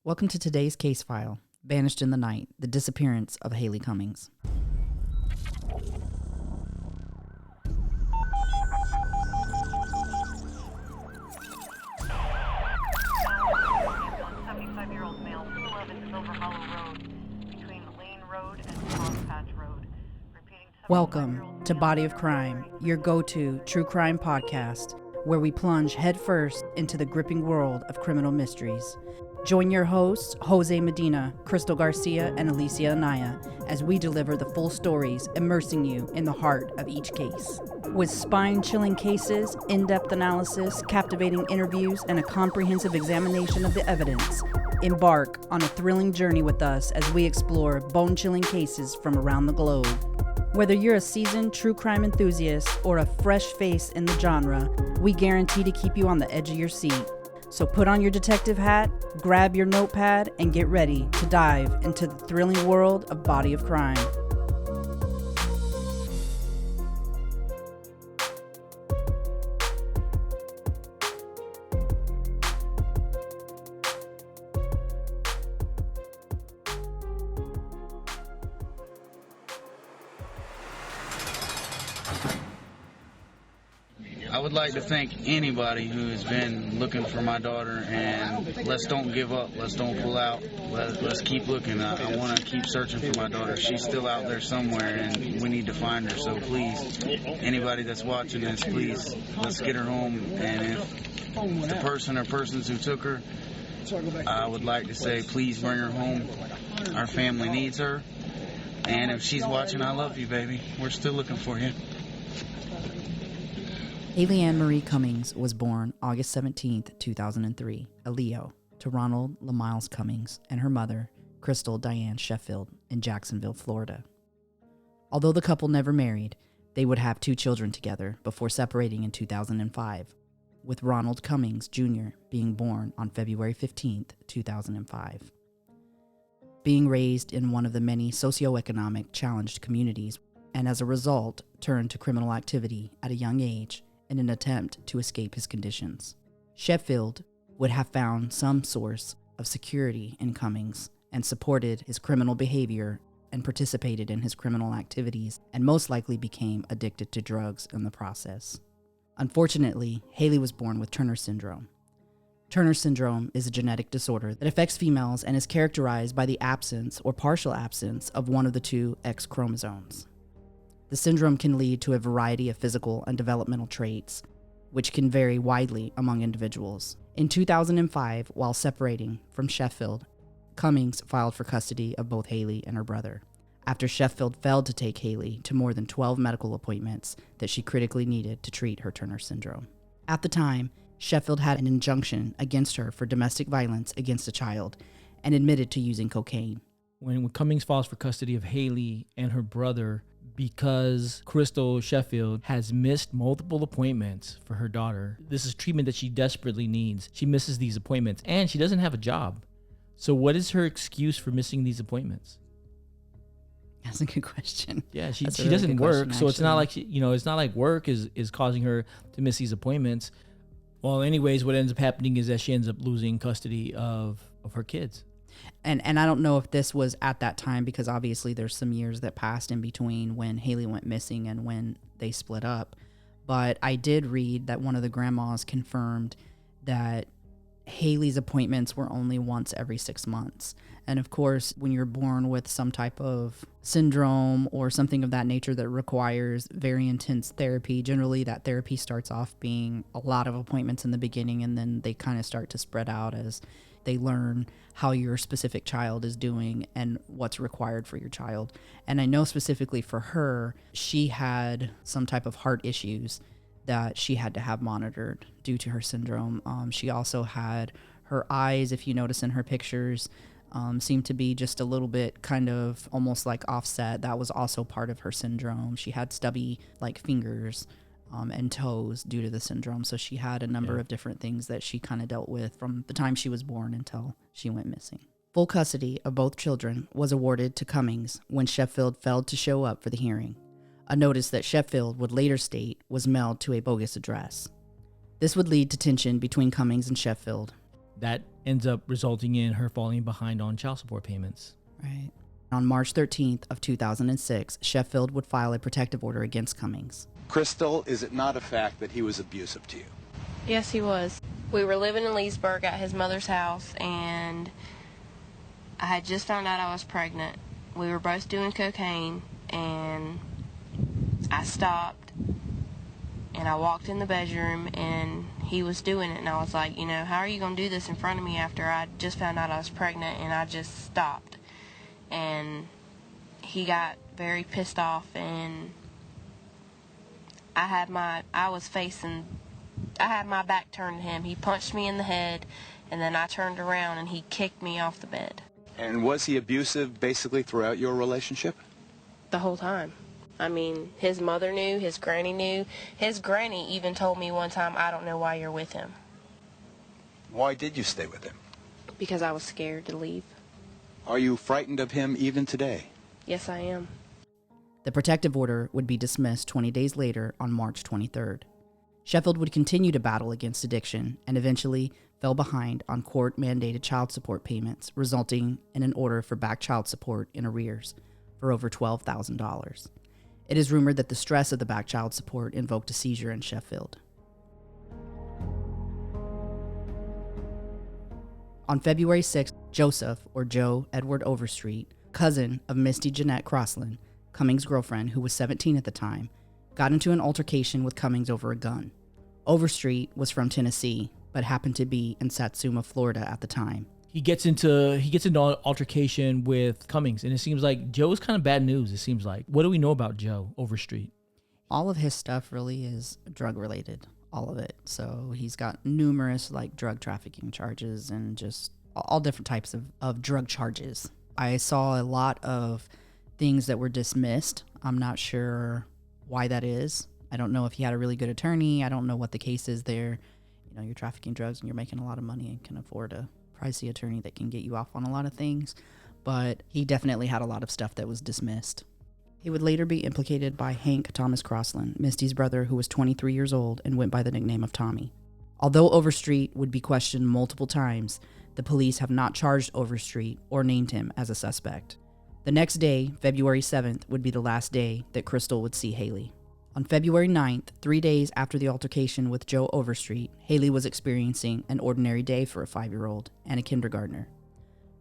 Welcome to today's case file, Vanished in the Night, the Disappearance of Haleigh Cummings. Welcome to Body of Crime, your go-to true crime podcast, where we plunge headfirst into the gripping world of criminal mysteries. Join your hosts, Jose Medina, Crystal Garcia, and Alicia Anaya, as we deliver the full stories, immersing you in the heart of each case. With spine-chilling cases, in-depth analysis, captivating interviews, and a comprehensive examination of the evidence, embark on a thrilling journey with us as we explore bone-chilling cases from around the globe. Whether you're a seasoned true crime enthusiast or a fresh face in the genre, we guarantee to keep you on the edge of your seat. So put on your detective hat, grab your notepad, and get ready to dive into the thrilling world of Body of Crime. I would like to thank anybody who has been looking for my daughter, and let's don't give up. Let's don't pull out. Let's keep looking. I want to keep searching for my daughter. She's still out there somewhere, and we need to find her. So please, anybody that's watching this, please, let's get her home. And if the person or persons who took her, I would like to say, please bring her home. Our family needs her. And if she's watching, I love you, baby. We're still looking for you. Haleigh Anne-Marie Cummings was born August 17, 2003, a Leo, to Ronald LaMiles Cummings and her mother, Crystal Diane Sheffield, in Jacksonville, Florida. Although the couple never married, they would have 2 children together before separating in 2005, with Ronald Cummings Jr. being born on February 15, 2005. Being raised in one of the many socioeconomic challenged communities, and as a result, turned to criminal activity at a young age, in an attempt to escape his conditions. Sheffield would have found some source of security in Cummings and supported his criminal behavior and participated in his criminal activities, and most likely became addicted to drugs in the process. Unfortunately, Haleigh was born with Turner syndrome. Turner syndrome is a genetic disorder that affects females and is characterized by the absence or partial absence of one of the 2 X chromosomes. The syndrome can lead to a variety of physical and developmental traits, which can vary widely among individuals. In 2005, while separating from Sheffield, Cummings filed for custody of both Haleigh and her brother, after Sheffield failed to take Haleigh to more than 12 medical appointments that she critically needed to treat her Turner syndrome. At the time, Sheffield had an injunction against her for domestic violence against a child and admitted to using cocaine. When Cummings files for custody of Haleigh and her brother, because Crystal Sheffield has missed multiple appointments for her daughter. This is treatment that she desperately needs. She misses these appointments and she doesn't have a job. So what is her excuse for missing these appointments? That's a good question. Yeah, she doesn't work. So it's not like it's not like work is causing her to miss these appointments. Well, anyways, what ends up happening is that she ends up losing custody of her kids. And I don't know if this was at that time, because obviously there's some years that passed in between when Haleigh went missing and when they split up. But I did read that one of the grandmas confirmed that Haleigh's appointments were only once every 6 months. And of course, when you're born with some type of syndrome or something of that nature that requires very intense therapy, generally that therapy starts off being a lot of appointments in the beginning, and then they kind of start to spread out as they learn how your specific child is doing and what's required for your child. And I know specifically for her, she had some type of heart issues that she had to have monitored due to her syndrome. She also had her eyes, if you notice in her pictures, seemed to be just a little bit kind of almost like offset. That was also part of her syndrome. She had stubby like fingers and toes due to the syndrome. So she had a number of different things that she kind of dealt with from the time she was born until she went missing. Full custody of both children was awarded to Cummings when Sheffield failed to show up for the hearing, a notice that Sheffield would later state was mailed to a bogus address. This would lead to tension between Cummings and Sheffield. That ends up resulting in her falling behind on child support payments. Right. On March 13th of 2006, Sheffield would file a protective order against Cummings. Crystal, is it not a fact that he was abusive to you? Yes, he was. We were living in Leesburg at his mother's house, and I had just found out I was pregnant. We were both doing cocaine, and I stopped, and I walked in the bedroom, and he was doing it, and I was like, how are you going to do this in front of me after I just found out I was pregnant? And I just stopped. And he got very pissed off, and I had my back turned to him. He punched me in the head, and then I turned around and he kicked me off the bed. And was he abusive basically throughout your relationship? The whole time. I mean, his mother knew, his granny knew. His granny even told me one time, I don't know why you're with him. Why did you stay with him? Because I was scared to leave. Are you frightened of him even today? Yes, I am. The protective order would be dismissed 20 days later on March 23rd. Sheffield would continue to battle against addiction and eventually fell behind on court-mandated child support payments, resulting in an order for back child support in arrears for over $12,000. It is rumored that the stress of the back child support invoked a seizure in Sheffield. On February 6th, Joseph, or Joe Edward Overstreet, cousin of Misty Jeanette Crossland, Cummings' girlfriend, who was 17 at the time, got into an altercation with Cummings over a gun. Overstreet was from Tennessee, but happened to be in Satsuma, Florida at the time. He gets into an altercation with Cummings, and it seems like Joe is kind of bad news, it seems like. What do we know about Joe Overstreet? All of his stuff really is drug-related, all of it. So he's got numerous drug trafficking charges and just all different types of drug charges. I saw a lot of things that were dismissed. I'm not sure why that is. I don't know if he had a really good attorney. I don't know what the case is there. You're trafficking drugs and you're making a lot of money and can afford a pricey attorney that can get you off on a lot of things. But he definitely had a lot of stuff that was dismissed. He would later be implicated by Hank Thomas Crossland, Misty's brother, who was 23 years old and went by the nickname of Tommy. Although Overstreet would be questioned multiple times, the police have not charged Overstreet or named him as a suspect. The next day, February 7th, would be the last day that Crystal would see Haleigh. On February 9th, 3 days after the altercation with Joe Overstreet, Haleigh was experiencing an ordinary day for a 5-year-old and a kindergartner.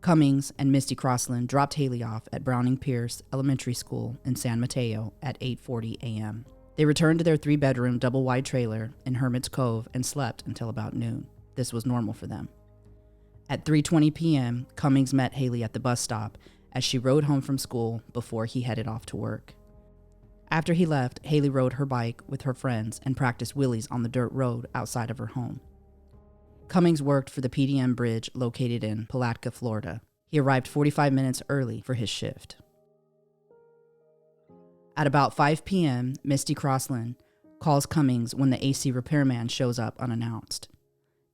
Cummings and Misty Crossland dropped Haleigh off at Browning Pierce Elementary School in San Mateo at 8:40 a.m. They returned to their 3-bedroom double-wide trailer in Hermit's Cove and slept until about noon. This was normal for them. At 3:20 p.m., Cummings met Haleigh at the bus stop as she rode home from school before he headed off to work. After he left, Haleigh rode her bike with her friends and practiced wheelies on the dirt road outside of her home. Cummings worked for the PDM bridge located in Palatka, Florida. He arrived 45 minutes early for his shift. At about 5 p.m., Misty Crossland calls Cummings when the AC repairman shows up unannounced.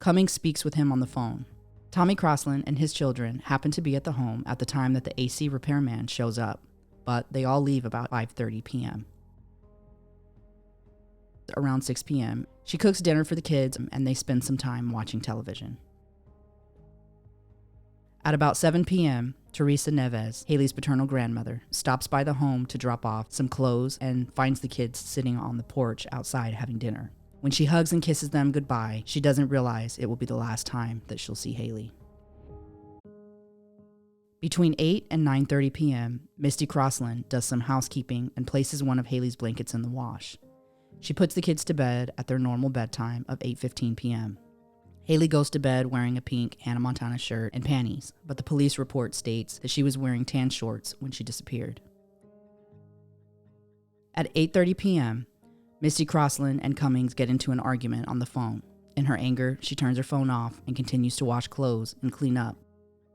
Cummings speaks with him on the phone. Tommy Crossland and his children happen to be at the home at the time that the AC repairman shows up, but they all leave about 5:30 p.m. Around 6 p.m., she cooks dinner for the kids and they spend some time watching television. At about 7 p.m., Teresa Neves, Haleigh's paternal grandmother, stops by the home to drop off some clothes and finds the kids sitting on the porch outside having dinner. When she hugs and kisses them goodbye, she doesn't realize it will be the last time that she'll see Haleigh. Between 8 and 9:30 p.m., Misty Crossland does some housekeeping and places one of Haleigh's blankets in the wash. She puts the kids to bed at their normal bedtime of 8:15 p.m. Haleigh goes to bed wearing a pink Hannah Montana shirt and panties, but the police report states that she was wearing tan shorts when she disappeared. At 8:30 p.m., Misty Crossland and Cummings get into an argument on the phone. In her anger, she turns her phone off and continues to wash clothes and clean up.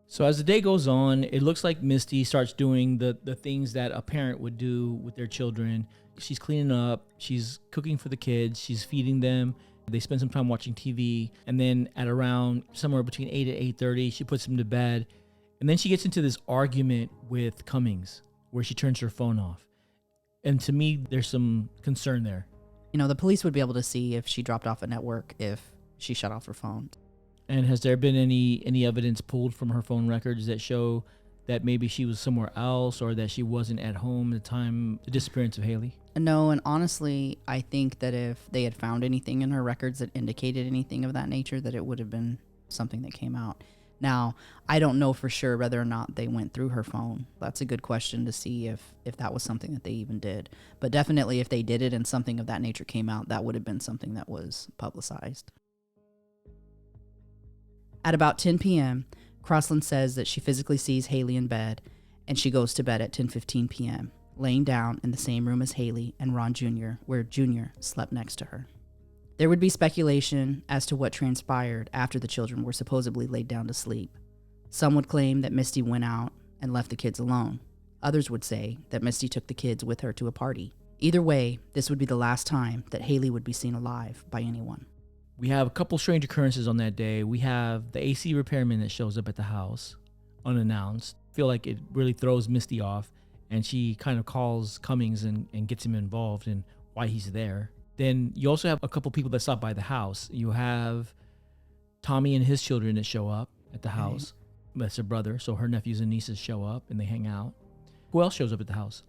So as the day goes on, it looks like Misty starts doing the things that a parent would do with their children. She's cleaning up, she's cooking for the kids, she's feeding them. They spend some time watching TV. And then at around somewhere between 8 and 8:30, she puts them to bed. And then she gets into this argument with Cummings where she turns her phone off. And to me, there's some concern there. The police would be able to see if she dropped off a network if she shut off her phone. And has there been any evidence pulled from her phone records that show that maybe she was somewhere else or that she wasn't at home at the time the disappearance of Haleigh? No, and honestly, I think that if they had found anything in her records that indicated anything of that nature, that it would have been something that came out. Now, I don't know for sure whether or not they went through her phone. That's a good question to see if that was something that they even did. But definitely if they did it and something of that nature came out, that would have been something that was publicized. At about 10 p.m., Crossland says that she physically sees Haleigh in bed, and she goes to bed at 10:15 p.m., laying down in the same room as Haleigh and Ron Jr., where Jr. slept next to her. There would be speculation as to what transpired after the children were supposedly laid down to sleep. Some would claim that Misty went out and left the kids alone. Others would say that Misty took the kids with her to a party. Either way, this would be the last time that Haleigh would be seen alive by anyone. We have a couple strange occurrences on that day. We have the AC repairman that shows up at the house unannounced. I feel like it really throws Misty off, and she kind of calls Cummings and gets him involved in why he's there. Then you also have a couple people that stop by the house. You have Tommy and his children that show up at the house. Right. That's her brother, so her nephews and nieces show up and they hang out. Who else shows up at the house?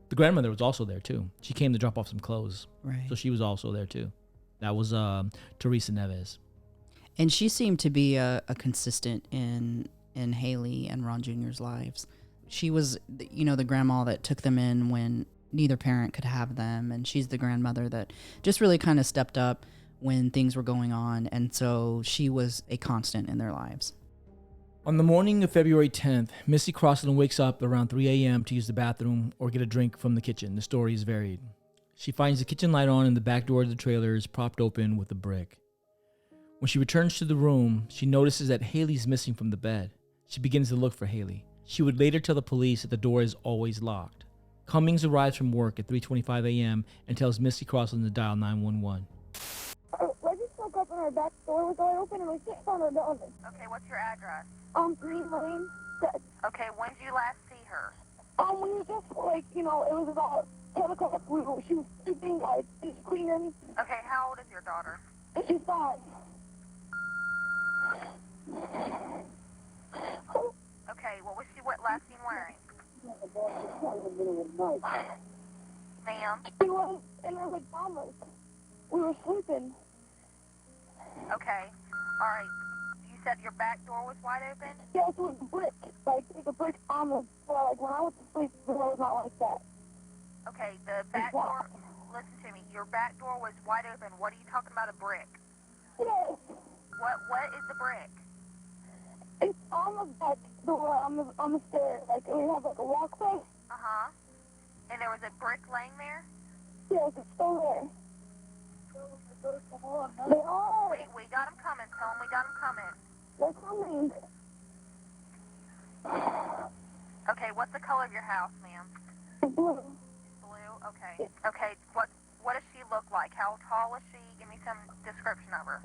The grandmother was also there too. She came to drop off some clothes. Right. So she was also there too. That was Teresa Neves. And she seemed to be a consistent in Haleigh and Ron Jr.'s lives. She was, the grandma that took them in when neither parent could have them. And she's the grandmother that just really kind of stepped up when things were going on. And so she was a constant in their lives. On the morning of February 10th, Misty Crossland wakes up around 3 a.m. to use the bathroom or get a drink from the kitchen. The story is varied. She finds the kitchen light on and the back door of the trailer is propped open with a brick. When she returns to the room, she notices that Haleigh's missing from the bed. She begins to look for Haleigh. She would later tell the police that the door is always locked. Cummings arrives from work at 3:25 a.m. and tells Misty Crossland to dial 911. I just woke up and our back door was all open and my shit on her building. Okay, what's your address? Green Lane. Okay, when did you last see her? We were just it was about 10 o'clock. She was sleeping. I was cleaning. Okay, how old is your daughter? She's 5. Okay, what was she last seen wearing? Ma'am? She was in her pajamas. We were sleeping. Okay, alright. You said your back door was wide open? Yeah, it was a brick. There's a brick on the floor. When I went to sleep, the door was not like that. Okay, the back door, listen to me, your back door was wide open. What are you talking about, a brick? Yes. What is the brick? It's on the back door on the stairs. We have a walkway. Uh-huh. And there was a brick laying there? Yes, it's still there. They are. We got them coming. Tell them we got them coming. They're coming. Okay, what's the color of your house, ma'am? Blue. Blue? Okay. Okay, what does she look like? How tall is she? Give me some description of her.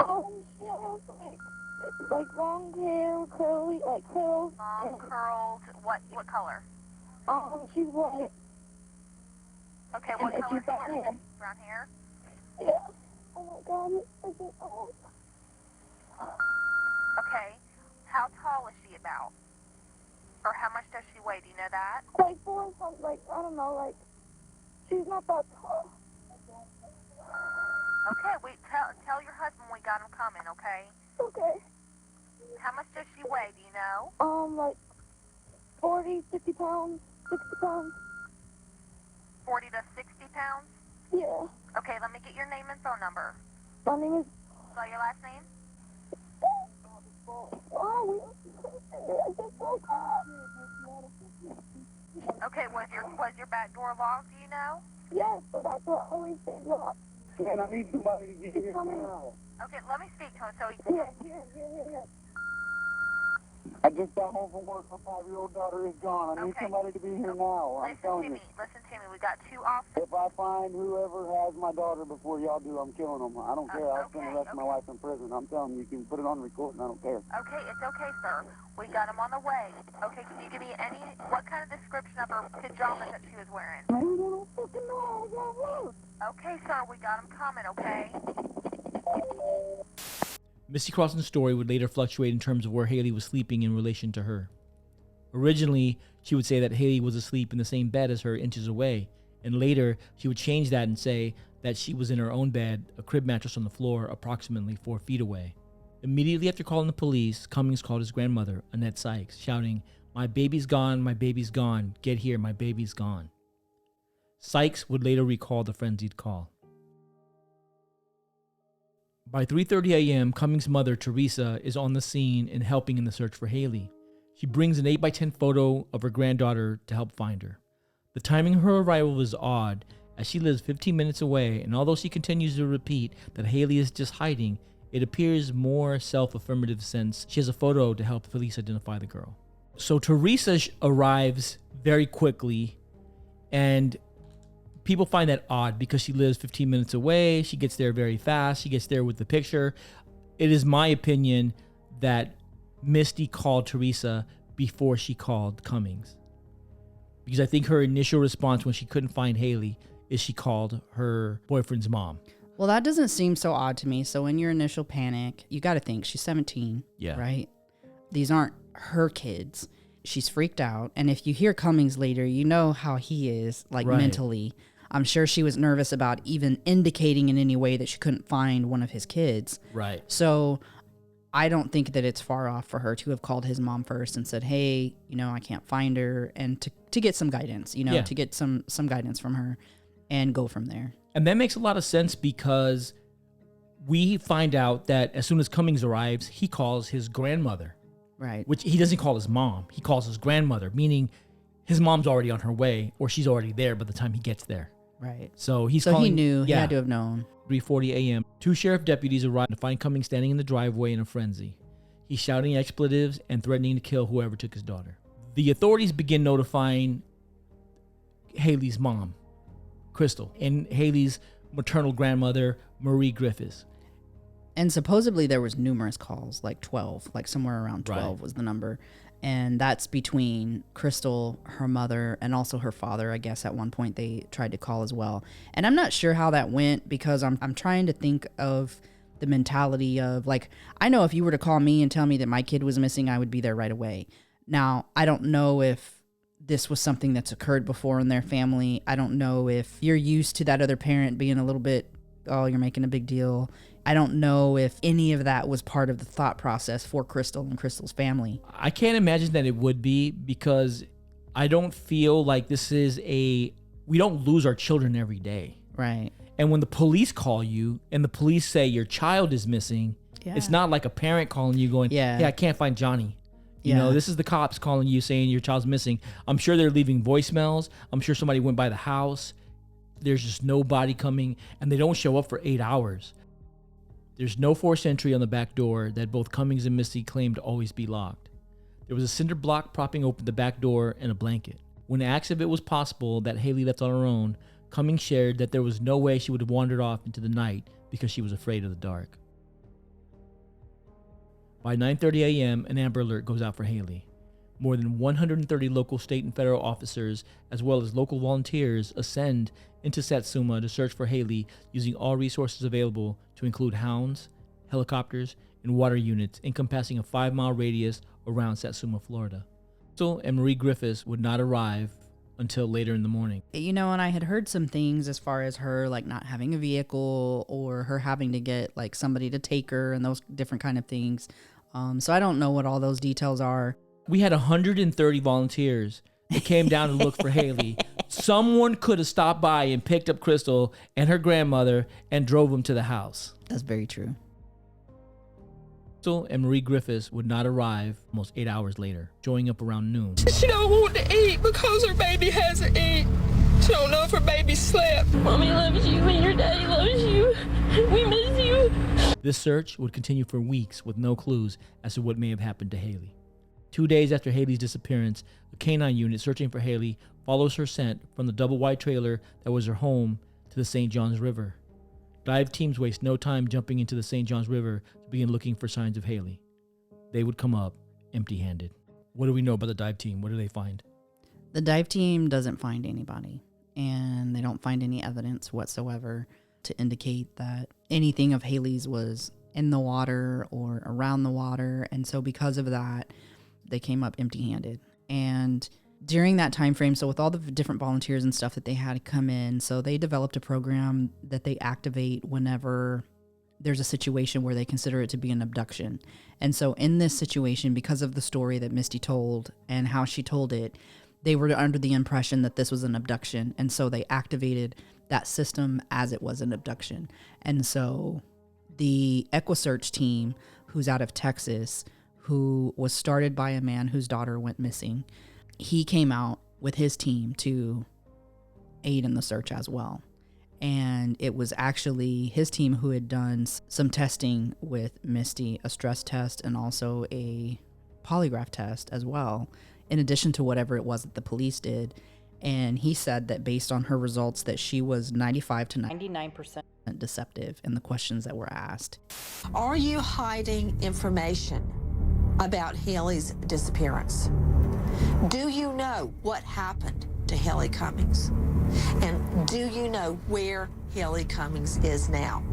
She has long hair, curly, curls. Long, curled, what color? She's white. Okay, what And color she's brown hair. Brown hair? Yeah. Oh my God, it's so old. Okay, how tall is she about? Or how much does she weigh? Do you know that? 4 or something, I don't know, she's not that tall. Okay, tell your husband we got him coming, okay? Okay. How much does she weigh? Do you know? 40, 50 pounds, 60 pounds. 40 to 60 pounds? Yeah. Okay, let me get your name and phone number. My name is... Spell your last name? I just woke up. Okay, was your back door locked, do you know? Yes, but that's what always stays locked. Man, I need somebody to get here now. Okay, let me speak to him so he Here. I just got home from work. My 5-year-old daughter is gone. I need Okay. somebody to be here now. I'm telling you. Listen to me. We got 2 officers. If I find whoever has my daughter before y'all do, I'm killing them. I don't care. I'll spend the rest of my life in prison. I'm telling you, you can put it on recording. I don't care. Okay, it's okay, sir. We got him on the way. Okay, can you give me what kind of description of her pajamas that she was wearing? I don't fucking know. I got work. Okay, sir, we got him coming, okay? Misty Crossan's story would later fluctuate in terms of where Haleigh was sleeping in relation to her. Originally, she would say that Haleigh was asleep in the same bed as her inches away, and later she would change that and say that she was in her own bed, a crib mattress on the floor, approximately 4 feet away. Immediately after calling the police, Cummings called his grandmother, Annette Sykes, shouting, "My baby's gone, my baby's gone, get here, my baby's gone." Sykes would later recall the frenzied call. By 3:30 a.m., Cummings' mother, Teresa, is on the scene and helping in the search for Haleigh. She brings an 8x10 photo of her granddaughter to help find her. The timing of her arrival is odd, as she lives 15 minutes away, and although she continues to repeat that Haleigh is just hiding, it appears more self-affirmative since she has a photo to help police identify the girl. So Teresa arrives very quickly, and people find that odd because she lives 15 minutes away. She gets there very fast. She gets there with the picture. It is my opinion that Misty called Teresa before she called Cummings, because I think her initial response when she couldn't find Haleigh is she called her boyfriend's mom. Well, that doesn't seem so odd to me. So in your initial panic, you got to think she's 17, right? These aren't her kids. She's freaked out. And if you hear Cummings later, you know how he is, like mentally. I'm sure she was nervous about even indicating in any way that she couldn't find one of his kids. Right. So I don't think that it's far off for her to have called his mom first and said, hey, I can't find her, and to get some guidance, to get some guidance from her and go from there. And that makes a lot of sense because we find out that as soon as Cummings arrives, he calls his grandmother. Right. Which he doesn't call his mom. He calls his grandmother, meaning his mom's already on her way, or she's already there by the time he gets there. Right. So he's so calling, he knew. He had to have known. 3:40 a.m. 2 sheriff deputies arrive to find Cummings standing in the driveway in a frenzy. He's shouting expletives and threatening to kill whoever took his daughter. The authorities begin notifying Haleigh's mom, Crystal, and Haleigh's maternal grandmother, Marie Griffiths. And supposedly there was numerous calls, like 12, like somewhere around 12 was the number. And that's between Crystal, her mother, and also her father. I guess at one point they tried to call as well. And I'm not sure how that went, because I'm trying to think of the mentality of, like, I know if you were to call me and tell me that my kid was missing, I would be there right away. Now, I don't know if this was something that's occurred before in their family. I don't know if you're used to that other parent being a little bit, oh, you're making a big deal. I don't know if any of that was part of the thought process for Crystal and Crystal's family. I can't imagine that it would be, because I don't feel like this is we don't lose our children every day. Right. And when the police call you and the police say your child is missing, it's not like a parent calling you going, hey, I can't find Johnny. You know, this is the cops calling you saying your child's missing. I'm sure they're leaving voicemails. I'm sure somebody went by the house. There's just nobody coming, and they don't show up for 8 hours. There's no forced entry on the back door that both Cummings and Misty claimed to always be locked. There was a cinder block propping open the back door and a blanket. When asked if it was possible that Haleigh left on her own, Cummings shared that there was no way she would have wandered off into the night because she was afraid of the dark. By 9:30 a.m., an Amber Alert goes out for Haleigh. More than 130 local, state, and federal officers, as well as local volunteers, ascend into Satsuma to search for Haleigh using all resources available, to include hounds, helicopters, and water units encompassing a 5-mile radius around Satsuma, Florida. Crystal and Marie Griffiths would not arrive until later in the morning. And I had heard some things as far as her, like, not having a vehicle, or her having to get, like, somebody to take her, and those different kind of things. So I don't know what all those details are. We had 130 volunteers that came down to look for Haleigh. Someone could have stopped by and picked up Crystal and her grandmother and drove them to the house. That's very true. Crystal and Marie Griffiths would not arrive almost 8 hours later, showing up around noon. She don't want to eat because her baby hasn't eaten. She don't know if her baby slept. Mommy loves you and your daddy loves you. We miss you. This search would continue for weeks with no clues as to what may have happened to Haleigh. 2 days after Haleigh's disappearance, a canine unit searching for Haleigh follows her scent from the double-wide trailer that was her home to the St. Johns River. Dive teams waste no time jumping into the St. Johns River to begin looking for signs of Haleigh. They would come up empty-handed. What do we know about the dive team? What do they find? The dive team doesn't find anybody, and they don't find any evidence whatsoever to indicate that anything of Haleigh's was in the water or around the water. And so because of that, they came up empty-handed. And during that time frame, so with all the different volunteers and stuff that they had come in, so they developed a program that they activate whenever there's a situation where they consider it to be an abduction. And so in this situation, because of the story that Misty told and how she told it, they were under the impression that this was an abduction. And so they activated that system as it was an abduction. And so the EquiSearch team, who's out of Texas, who was started by a man whose daughter went missing, he came out with his team to aid in the search as well. And it was actually his team who had done some testing with Misty, a stress test and also a polygraph test as well, in addition to whatever it was that the police did. And he said that based on her results that she was 95 to 99% deceptive in the questions that were asked. Are you hiding information about Haleigh's disappearance? Do you know what happened to Haleigh Cummings? And do you know where Haleigh Cummings is now?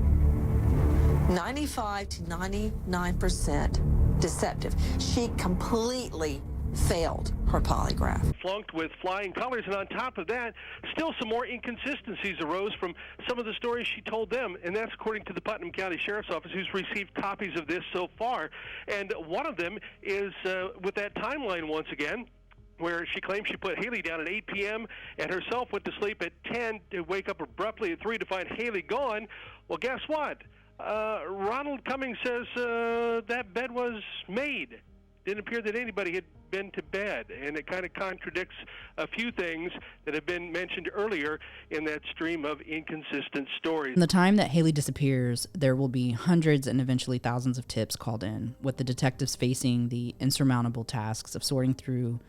95 to 99% deceptive. She completely failed her polygraph. Flunked with flying colors, and on top of that, still some more inconsistencies arose from some of the stories she told them, and that's according to the Putnam County Sheriff's Office, who's received copies of this so far. And one of them is with that timeline once again, where she claims she put Haleigh down at 8 p.m. and herself went to sleep at 10 to wake up abruptly at 3 to find Haleigh gone. Well, guess what? Ronald Cummings says that bed was made. Didn't appear that anybody had been to bed, and it kind of contradicts a few things that have been mentioned earlier in that stream of inconsistent stories. From the time that Haleigh disappears, there will be hundreds and eventually thousands of tips called in, with the detectives facing the insurmountable tasks of sorting through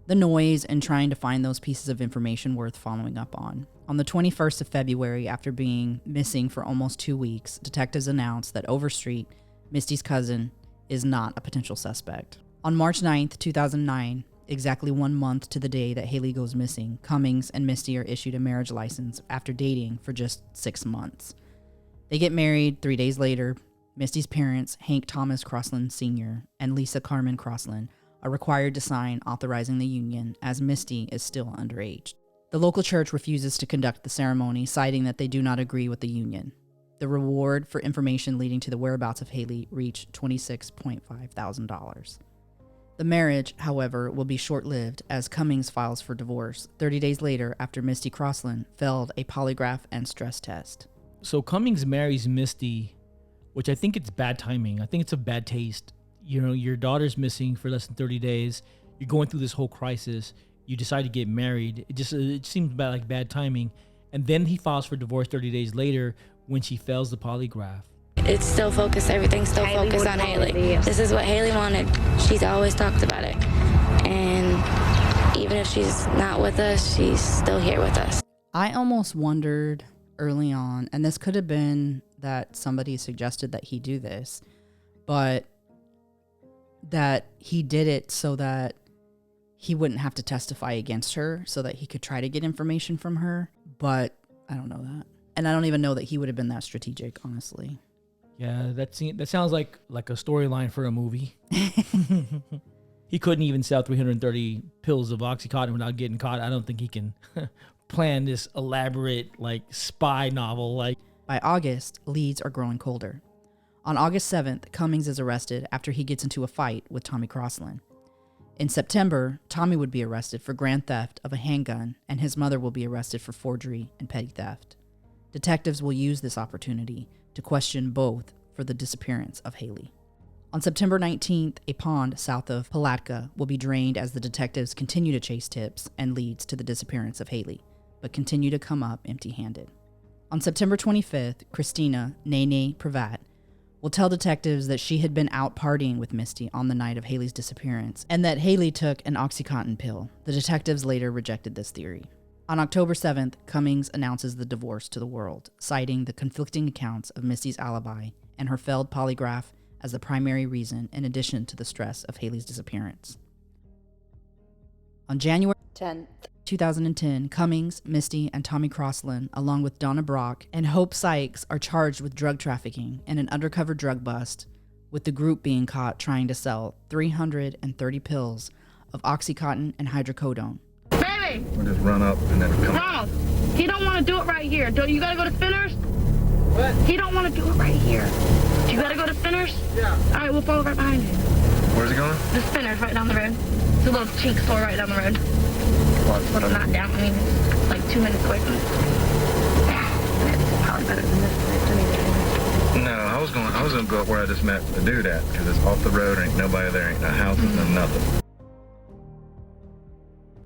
the noise and trying to find those pieces of information worth following up on. On the 21st of February, after being missing for almost 2 weeks, detectives announced that Overstreet, Misty's cousin, is not a potential suspect. On March 9th, 2009, exactly 1 month to the day that Haleigh goes missing, Cummings and Misty are issued a marriage license after dating for just 6 months. They get married 3 days later. Misty's parents, Hank Thomas Crossland Sr. and Lisa Carmen Crossland, are required to sign authorizing the union as Misty is still underage. The local church refuses to conduct the ceremony, citing that they do not agree with the union. The reward for information leading to the whereabouts of Haleigh reached $26.5 thousand. The marriage, however, will be short-lived as Cummings files for divorce 30 days later after Misty Crossland failed a polygraph and stress test. So Cummings marries Misty, which I think it's bad timing. I think it's a bad taste. You know, your daughter's missing for less than 30 days. You're going through this whole crisis. You decide to get married. It seems like bad timing. And then he files for divorce 30 days later when she fails the polygraph. It's still focused, everything's still focused on Haleigh. This is what Haleigh wanted. She's always talked about it. And even if she's not with us, she's still here with us. I almost wondered early on, and this could have been that somebody suggested that he do this, but that he did it so that he wouldn't have to testify against her, so that he could try to get information from her. But I don't know that. And I don't even know that he would have been that strategic, honestly. Yeah, that sounds like a storyline for a movie. He couldn't even sell 330 pills of Oxycontin without getting caught. I don't think he can plan this elaborate spy novel. By August, leads are growing colder. On August 7th, Cummings is arrested after he gets into a fight with Tommy Crossland. In September, Tommy would be arrested for grand theft of a handgun, and his mother will be arrested for forgery and petty theft. Detectives will use this opportunity to question both for the disappearance of Haleigh. On September 19th, a pond south of Palatka will be drained as the detectives continue to chase tips and leads to the disappearance of Haleigh, but continue to come up empty-handed. On September 25th, Christina Nene Pravat will tell detectives that she had been out partying with Misty on the night of Haleigh's disappearance and that Haleigh took an Oxycontin pill. The detectives later rejected this theory. On October 7th, Cummings announces the divorce to the world, citing the conflicting accounts of Misty's alibi and her failed polygraph as the primary reason, in addition to the stress of Haleigh's disappearance. On January 10th, 2010, Cummings, Misty, and Tommy Crossland, along with Donna Brock and Hope Sykes, are charged with drug trafficking and an undercover drug bust, with the group being caught trying to sell 330 pills of Oxycontin and hydrocodone. Baby! We'll just run up and then come. Ronald, he don't want to do it right here. You gotta go to Spinners? What? He don't want to do it right here. You gotta go to Spinners? Yeah. All right, we'll follow right behind you. Where's he going? The Spinners right down the road. It's a little cheap store right down the road. Well, it's a little not down. I mean, it's like 2 minutes away from it. It's probably better than this place anyway. No, I was gonna go up where I just met the dude at, because it's off the road, ain't nobody there, ain't no houses, no nothing.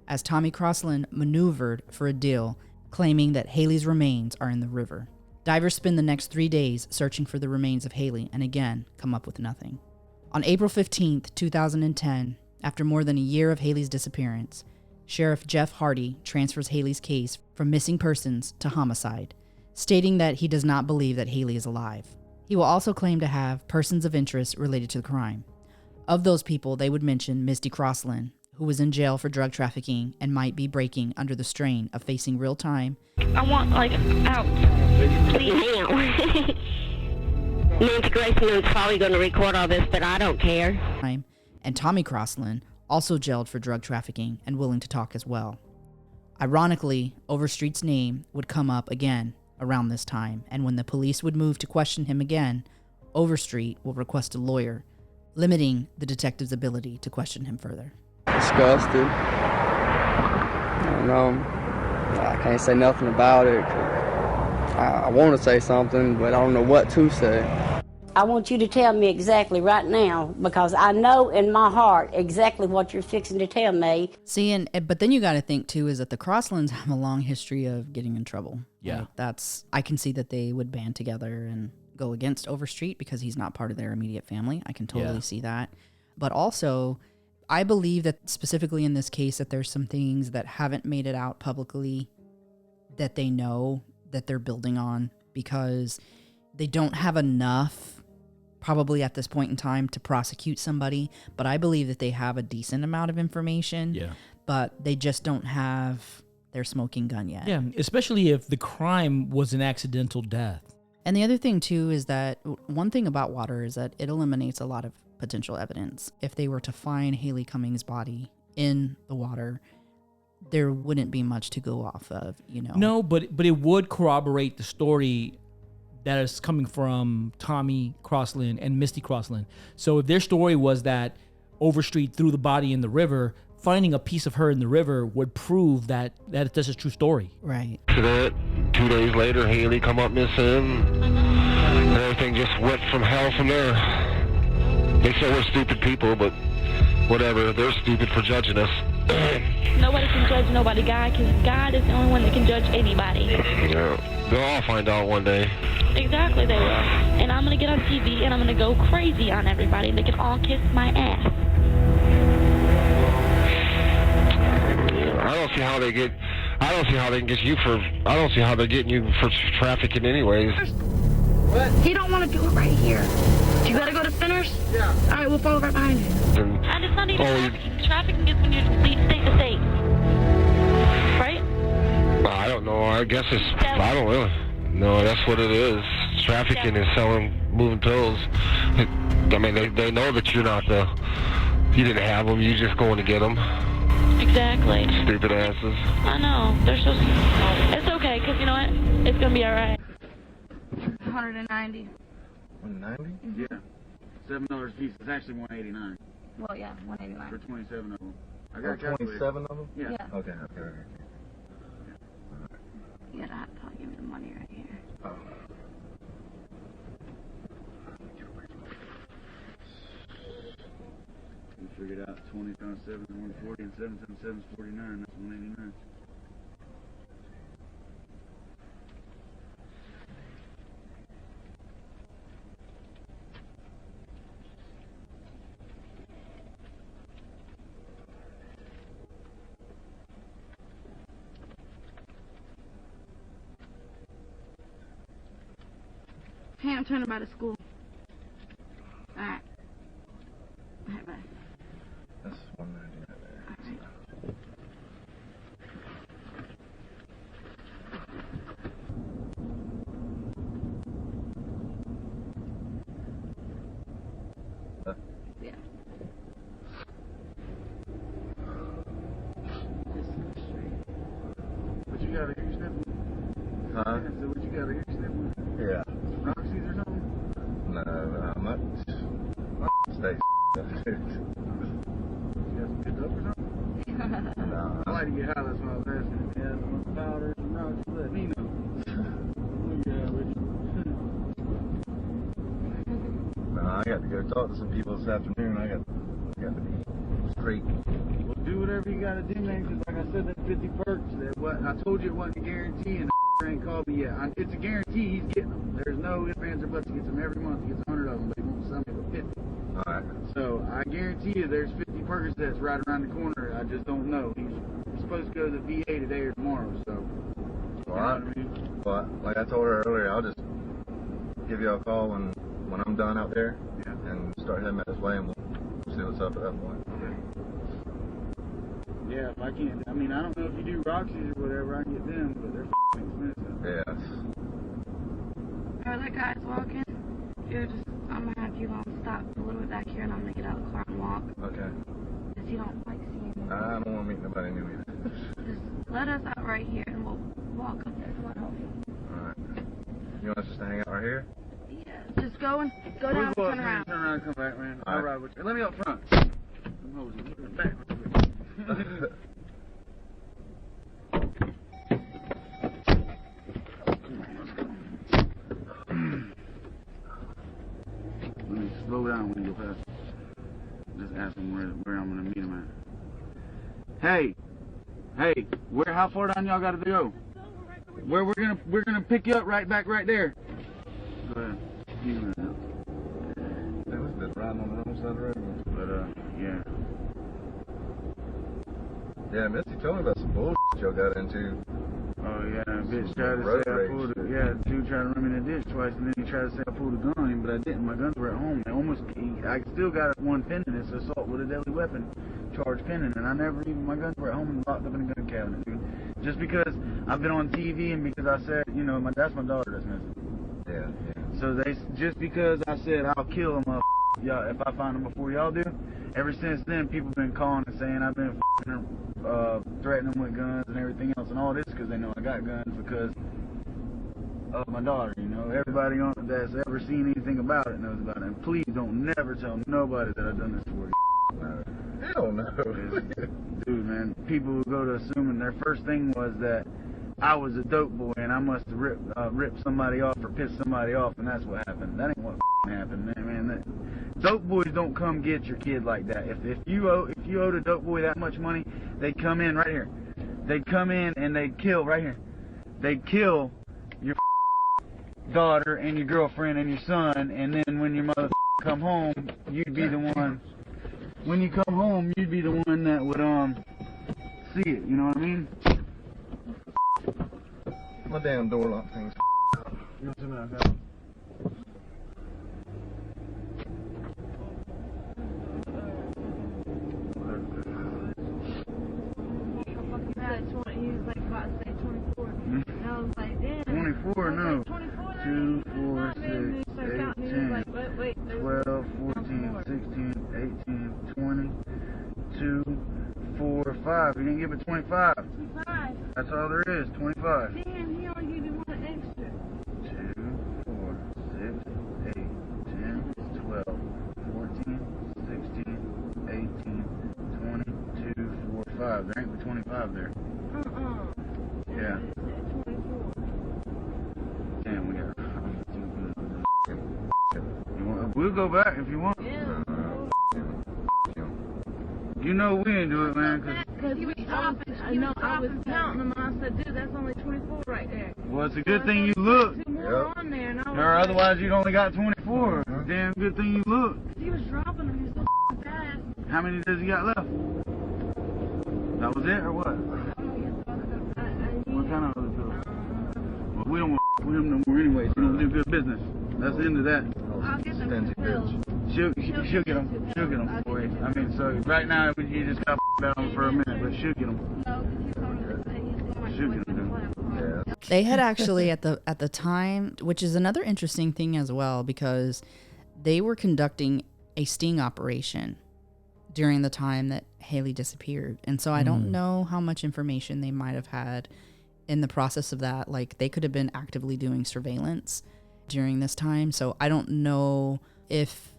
As Tommy Crossland maneuvered for a deal, claiming that Haleigh's remains are in the river. Divers spend the next 3 days searching for the remains of Haleigh and again come up with nothing. On April 15th, 2010, after more than a year of Haleigh's disappearance, Sheriff Jeff Hardy transfers Haleigh's case from missing persons to homicide, stating that he does not believe that Haleigh is alive. He will also claim to have persons of interest related to the crime. Of those people, they would mention Misty Crossland, who was in jail for drug trafficking and might be breaking under the strain of facing real time. I want, out. Please hang out. Nancy Grayson is probably going to record all this, but I don't care. And Tommy Crossland, also jailed for drug trafficking and willing to talk as well. Ironically, Overstreet's name would come up again around this time, and when the police would move to question him again, Overstreet will request a lawyer, limiting the detective's ability to question him further. Disgusted. I don't know. I can't say nothing about it. I want to say something, but I don't know what to say. I want you to tell me exactly right now, because I know in my heart exactly what you're fixing to tell me. See, but then you got to think too is that the Crosslands have a long history of getting in trouble. Yeah. I can see that they would band together and go against Overstreet because he's not part of their immediate family. I can totally see that. But also, I believe that specifically in this case that there's some things that haven't made it out publicly that they know that they're building on, because they don't have enough probably at this point in time to prosecute somebody, but I believe that they have a decent amount of information, but they just don't have their smoking gun yet. Yeah, especially if the crime was an accidental death. And the other thing too is that one thing about water is that it eliminates a lot of potential evidence. If they were to find Haleigh Cummings' body in the water, there wouldn't be much to go off of, No, but it would corroborate the story that is coming from Tommy Crossland and Misty Crossland. So if their story was that Overstreet threw the body in the river, finding a piece of her in the river would prove that this is a true story. Right. To that, 2 days later, Haleigh come up missing, and everything just went from hell from there. They say we're stupid people, but whatever, they're stupid for judging us. Nobody can judge nobody, God, because God is the only one that can judge anybody. Yeah, they'll all find out one day. Exactly, they will. And I'm going to get on TV and I'm going to go crazy on everybody, and they can all kiss my ass. I don't see how they can get you for, I don't see how they're getting you for trafficking anyways. What? He don't want to do it right here. You gotta go to Spinners? Yeah. All right, we'll follow right behind you. And it's not even trafficking. Trafficking is when you leave state to state. Right? I don't know. I guess I don't really. No, that's what it is. Trafficking is selling moving pills. I mean, they know that you're not you didn't have them. You're just going to get them. Exactly. Stupid asses. I know. They're so... It's okay, because you know what? It's going to be all right. 190. 190? Yeah. $7 a piece. It's actually $189. Well, yeah, 189. For 27 of them. I got 27 of them? Yeah. Okay. You gotta have to give me the money right here. Oh. We figured out 20 times 7 is 140, and 7 times 7 is 49. That's 189. Hey, I'm turning by the school. Alright. Alright, bye. That's 190 right there. Huh? So what you got here? Yeah. Roxy's or something? No, I'm not. Stay. You got some good dope or something? No. I like to get high, that's why I was asking. If you have some powder and Roxy, let me know. No, I got to go talk to some people this afternoon. I got to be straight. Well, do whatever you got to do, man, because like I said, that 50 perks, I told you it wasn't a guarantee, and the ain't called me yet. It's a guarantee he's getting them. There's no ifs, ands, or buts. He gets them every month. He gets 100 of them, but he won't sell me for 50. All right. So I guarantee you there's 50 Percocets right around the corner. I just don't know. He's supposed to go to the VA today or tomorrow, so. Well, well, like I told her earlier, I'll just give you a call when I'm done out there and start heading back this way, and we'll see what's up at that point. Yeah, if I can't, I mean, I don't know if you do Roxy's or whatever, I can get them, but they're expensive. Yes. Are the guys walking? I'm gonna have you all stop a little bit back here, and I'm gonna get out of the car and walk. Okay. Because you don't like seeing me. I don't want to meet nobody new either. Just let us out right here, and we'll walk up there. Come on, help me. All right. You want us just to hang out right here? Yeah. Just go down and turn around. Turn around and come back, man. All right, with you. Let me up front. Back. Let me slow down when you go past. Just ask him where I'm gonna meet him at. Hey, how far down y'all gotta go? Where we're gonna pick you up right back right there. Go ahead. That was just riding on the wrong side of the road. But yeah. Yeah, Misty told me about some bullshit y'all got into. Oh yeah, that bitch tried to say I pulled it. Yeah, dude tried to run me in the ditch twice, and then he tried to say I pulled a gun on him, but I didn't. My guns were at home. I still got one pending. It's assault with a deadly weapon charge pending, and I never even, my guns were at home and locked up in a gun cabinet, dude. Just because I've been on TV and because I said, you know, that's my daughter that's missing. Yeah. So just because I said I'll kill him, y'all, if I find him before y'all do, ever since then people been calling and saying I've been threatening them with guns and everything else, and all this because they know I got guns because of my daughter. You know, everybody that's ever seen anything about it knows about it. And please don't never tell nobody that I've done this for you. Hell no. Dude, man, people will go to assuming their first thing was that I was a dope boy and I must have ripped somebody off or pissed somebody off, and that's what happened. That ain't what happened, man. Dope boys don't come get your kid like that. If you owed a dope boy that much money, they'd come in right here. They'd come in and they'd kill right here. They'd kill your daughter and your girlfriend and your son, and then when your mother come home, you'd be the one. When you come home, you'd be the one that would see it. You know what I mean? My damn door lock thing's You know what I'm saying? He was like about to say 24. And I was like, damn. 24, no. Like, 24, 2, 4, 6, 8, 10, 12, 14, 16, 18, 20, 2, 4, 5. You didn't give it 25. 25. That's all there is, 25. Damn, he only gave you one extra. 2, 4, 6, 8, 10, 12, 14, 16, 18, 20, 2, 4, 5. There ain't but 25 there. Yeah. Damn, we got. We'll go back if you want. Yeah. You know we didn't do it, man. Because I was counting them and I said, dude, that's only 24 right there. Well, it's a good thing you looked. Two more on there, and I was or otherwise you'd only got 24. Damn good thing you looked. He was dropping them. He was so fast. How many does he got left? That was it or what? What kind of other pills? Well, we don't want with him no more anyway. So you don't do good business. That's the end of that. I'll get them pills. She'll get them. She'll get them for you. I mean, so right now you just got down for a minute, but she'll get them. She'll get them. Yeah. They had actually at the time, which is another interesting thing as well, because they were conducting a sting operation during the time that Haleigh disappeared, and so I don't know how much information they might have had in the process of that, like they could have been actively doing surveillance during this time. So I don't know if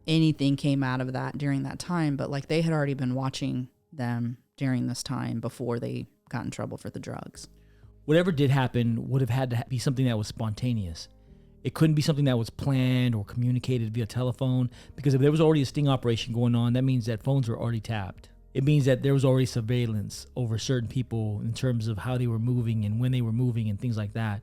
anything came out of that during that time, but like they had already been watching them during this time before they got in trouble for the drugs. Whatever did happen would have had to be something that was spontaneous. It couldn't be something that was planned or communicated via telephone, because if there was already a sting operation going on, that means that phones were already tapped. It means that there was already surveillance over certain people in terms of how they were moving and when they were moving and things like that.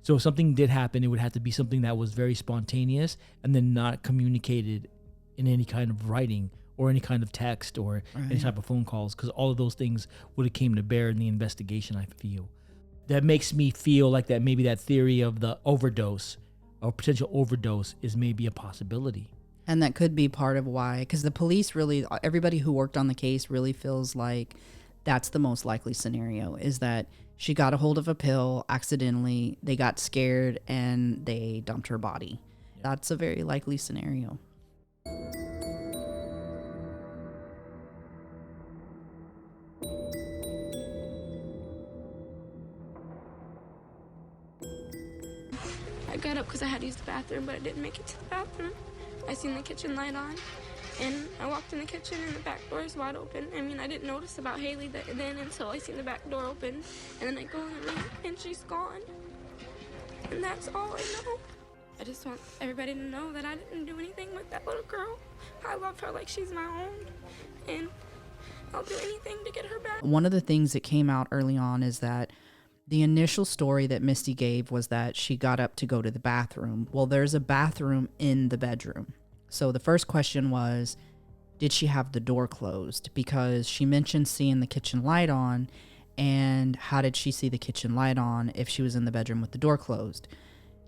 So if something did happen, it would have to be something that was very spontaneous and then not communicated in any kind of writing or any kind of text or any type of phone calls, because all of those things would have came to bear in the investigation, I feel. That makes me feel like that maybe that theory of the overdose or potential overdose is maybe a possibility. And that could be part of why, because the police really, everybody who worked on the case really feels like that's the most likely scenario, is that she got a hold of a pill accidentally, they got scared, and they dumped her body. Yeah. That's a very likely scenario. I got up because I had to use the bathroom, but I didn't make it to the bathroom. I seen the kitchen light on, and I walked in the kitchen, and the back door is wide open. I mean, I didn't notice about Haleigh then until I seen the back door open, and then I go in the room, and she's gone. And that's all I know. I just want everybody to know that I didn't do anything with that little girl. I love her like she's my own, and I'll do anything to get her back. One of the things that came out early on is that the initial story that Misty gave was that she got up to go to the bathroom. Well, there's a bathroom in the bedroom. So the first question was, did she have the door closed? Because she mentioned seeing the kitchen light on, and how did she see the kitchen light on if she was in the bedroom with the door closed?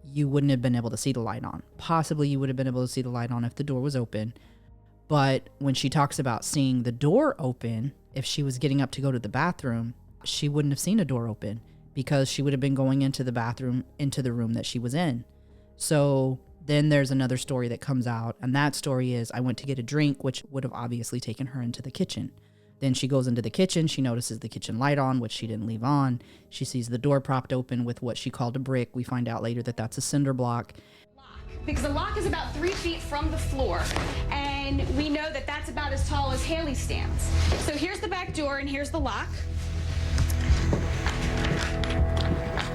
You wouldn't have been able to see the light on. Possibly you would have been able to see the light on if the door was open. But when she talks about seeing the door open, if she was getting up to go to the bathroom, she wouldn't have seen a door open, because she would have been going into the bathroom, into the room that she was in. So then there's another story that comes out, and that story is, I went to get a drink, which would have obviously taken her into the kitchen. Then she goes into the kitchen, she notices the kitchen light on, which she didn't leave on. She sees the door propped open with what she called a brick. We find out later that that's a cinder block. Because the lock is about 3 feet from the floor, and we know that that's about as tall as Haleigh stands. So here's the back door, and here's the lock.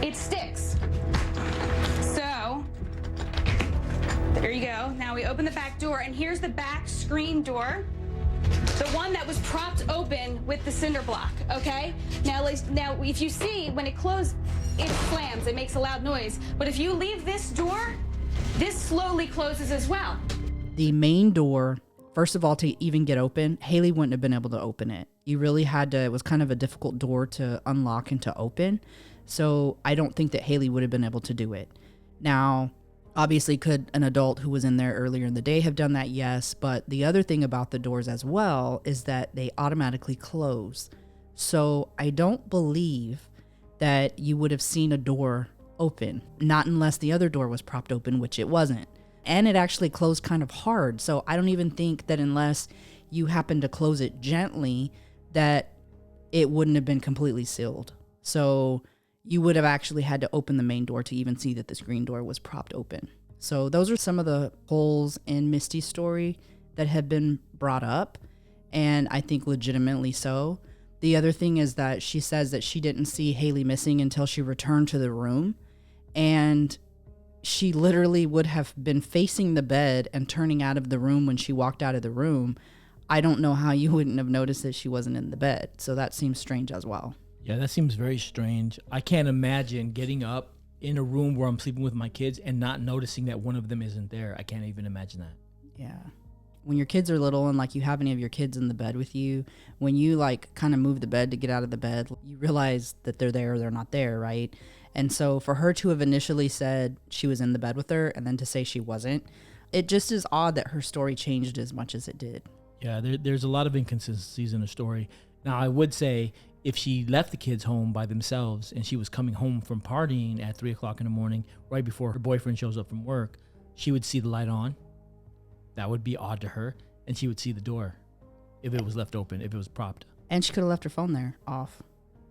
It sticks. So, there you go. Now we open the back door, and here's the back screen door. The one that was propped open with the cinder block, okay? Now if you see, when it closes, it slams, it makes a loud noise. But if you leave this door, this slowly closes as well. The main door, first of all, to even get open, Haleigh wouldn't have been able to open it. You really had to, it was kind of a difficult door to unlock and to open. So I don't think that Haleigh would have been able to do it. Now, obviously, could an adult who was in there earlier in the day have done that? Yes. But the other thing about the doors as well is that they automatically close. So I don't believe that you would have seen a door open, not unless the other door was propped open, which it wasn't. And it actually closed kind of hard. So I don't even think that unless you happen to close it gently, that it wouldn't have been completely sealed. So you would have actually had to open the main door to even see that the screen door was propped open. So those are some of the holes in Misty's story that have been brought up, and I think legitimately so. The other thing is that she says that she didn't see Haleigh missing until she returned to the room, and she literally would have been facing the bed and turning out of the room when she walked out of the room. I don't know how you wouldn't have noticed that she wasn't in the bed. So that seems strange as well. Yeah, that seems very strange. I can't imagine getting up in a room where I'm sleeping with my kids and not noticing that one of them isn't there. I can't even imagine that. Yeah. When your kids are little and like you have any of your kids in the bed with you, when you like kind of move the bed to get out of the bed, you realize that they're there or they're not there, right? And so for her to have initially said she was in the bed with her and then to say she wasn't, it just is odd that her story changed as much as it did. Yeah, there's a lot of inconsistencies in the story. Now, I would say if she left the kids home by themselves and she was coming home from partying at 3 o'clock in the morning, right before her boyfriend shows up from work, she would see the light on. That would be odd to her. And she would see the door if it was left open, if it was propped. And she could have left her phone there off.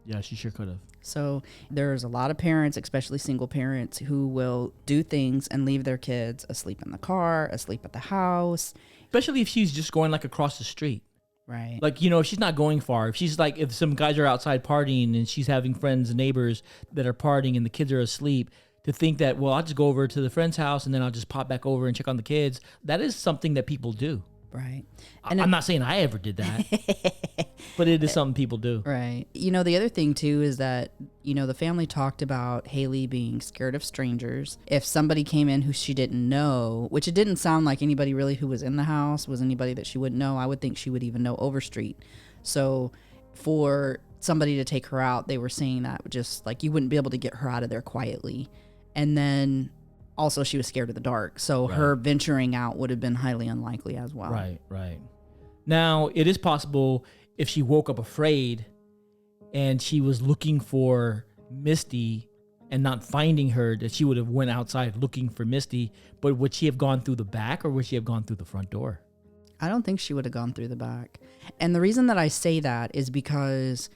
Yeah, she sure could have. So there's a lot of parents, especially single parents, who will do things and leave their kids asleep in the car, asleep at the house. Especially if she's just going like across the street. Right. Like, if she's not going far, if she's like, if some guys are outside partying and she's having friends and neighbors that are partying and the kids are asleep, to think that, well, I'll just go over to the friend's house and then I'll just pop back over and check on the kids. That is something that people do. Right. And I'm not saying I ever did that, but it is something people do. Right. The other thing too is that, the family talked about Haleigh being scared of strangers. If somebody came in who she didn't know, which it didn't sound like anybody really who was in the house was anybody that she wouldn't know, I would think she would even know Overstreet. So for somebody to take her out, they were saying that just like you wouldn't be able to get her out of there quietly. And then also she was scared of the dark. So her venturing out would have been highly unlikely as well. Right. Now, it is possible if she woke up afraid and she was looking for Misty and not finding her, that she would have went outside looking for Misty. But would she have gone through the back or would she have gone through the front door? I don't think she would have gone through the back. And the reason that I say that is because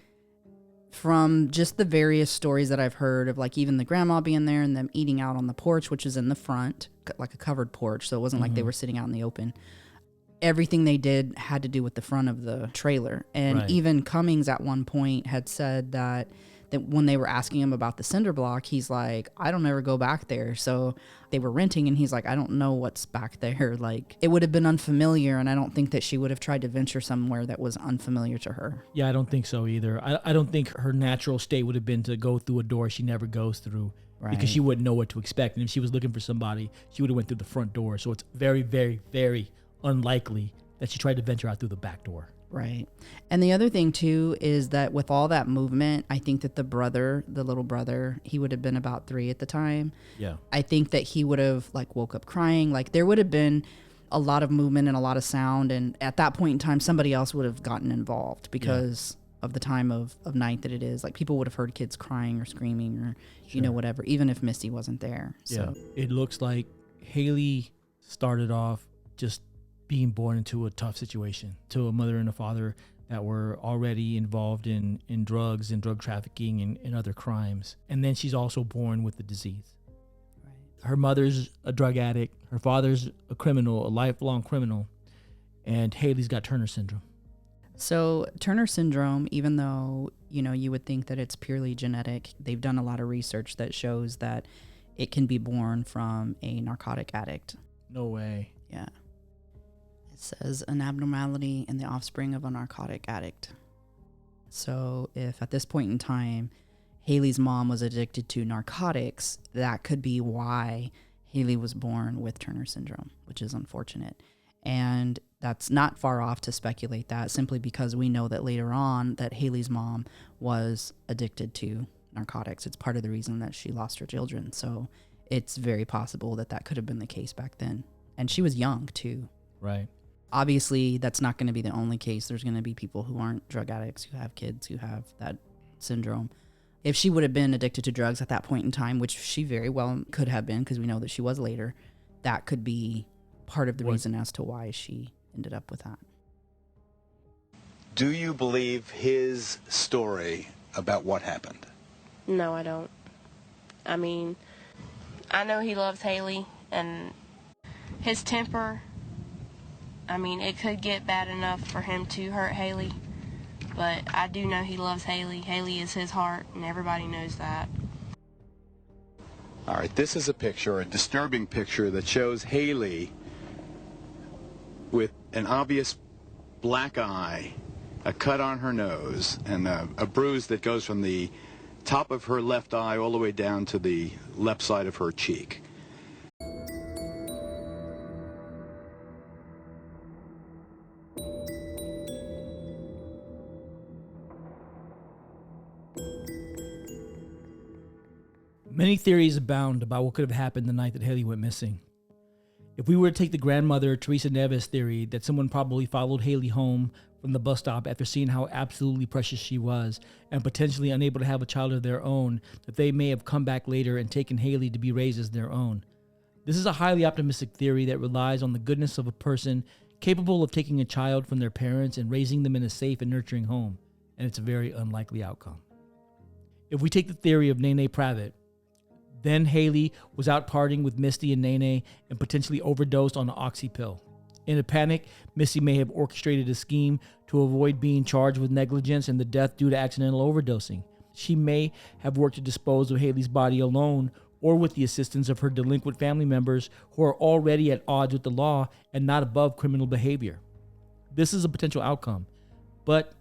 from just the various stories that I've heard of, like even the grandma being there and them eating out on the porch, which is in the front, like a covered porch. So it wasn't like they were sitting out in the open. Everything they did had to do with the front of the trailer. And even Cummings at one point had said that when they were asking him about the cinder block, he's like, I don't ever go back there. So they were renting and he's like, I don't know what's back there. Like it would have been unfamiliar. And I don't think that she would have tried to venture somewhere that was unfamiliar to her. Yeah, I don't think so either. I don't think her natural state would have been to go through a door she never goes through. Because she wouldn't know what to expect. And if she was looking for somebody, she would have went through the front door. So it's very, very, very unlikely that she tried to venture out through the back door. Right. And the other thing too is that with all that movement, I think that the little brother, he would have been about 3 at the time. Yeah. I think that he would have like woke up crying. Like there would have been a lot of movement and a lot of sound. And at that point in time, somebody else would have gotten involved because of the time of night that it is. Like people would have heard kids crying or screaming or, whatever, even if Misty wasn't there. So it looks like Haleigh started off just being born into a tough situation, to a mother and a father that were already involved in drugs and drug trafficking and other crimes. And then she's also born with the disease. Right. Her mother's a drug addict. Her father's a criminal, a lifelong criminal. And Haleigh's got Turner syndrome. So Turner syndrome, even though, you would think that it's purely genetic, they've done a lot of research that shows that it can be born from a narcotic addict. No way. Yeah. It says an abnormality in the offspring of a narcotic addict. So if at this point in time, Haleigh's mom was addicted to narcotics, that could be why Haleigh was born with Turner syndrome, which is unfortunate. And that's not far off to speculate that, simply because we know that later on that Haleigh's mom was addicted to narcotics. It's part of the reason that she lost her children. So it's very possible that could have been the case back then. And she was young too. Right. Obviously, that's not going to be the only case. There's going to be people who aren't drug addicts, who have kids who have that syndrome. If she would have been addicted to drugs at that point in time, which she very well could have been, because we know that she was later, that could be part of the reason as to why she ended up with that. Do you believe his story about what happened? No, I don't. I mean, I know he loves Haleigh, and his temper, I mean, it could get bad enough for him to hurt Haleigh, but I do know he loves Haleigh. Haleigh is his heart, and everybody knows that. All right, this is a picture, a disturbing picture that shows Haleigh with an obvious black eye, a cut on her nose, and a bruise that goes from the top of her left eye all the way down to the left side of her cheek. Many theories abound about what could have happened the night that Haleigh went missing. If we were to take the grandmother Teresa Neves theory that someone probably followed Haleigh home from the bus stop after seeing how absolutely precious she was and potentially unable to have a child of their own, that they may have come back later and taken Haleigh to be raised as their own. This is a highly optimistic theory that relies on the goodness of a person capable of taking a child from their parents and raising them in a safe and nurturing home, and it's a very unlikely outcome. If we take the theory of Nene Pravitt, then Haleigh was out partying with Misty and Nene and potentially overdosed on an oxy pill. In a panic, Misty may have orchestrated a scheme to avoid being charged with negligence and the death due to accidental overdosing. She may have worked to dispose of Haleigh's body alone or with the assistance of her delinquent family members who are already at odds with the law and not above criminal behavior. This is a potential outcome, but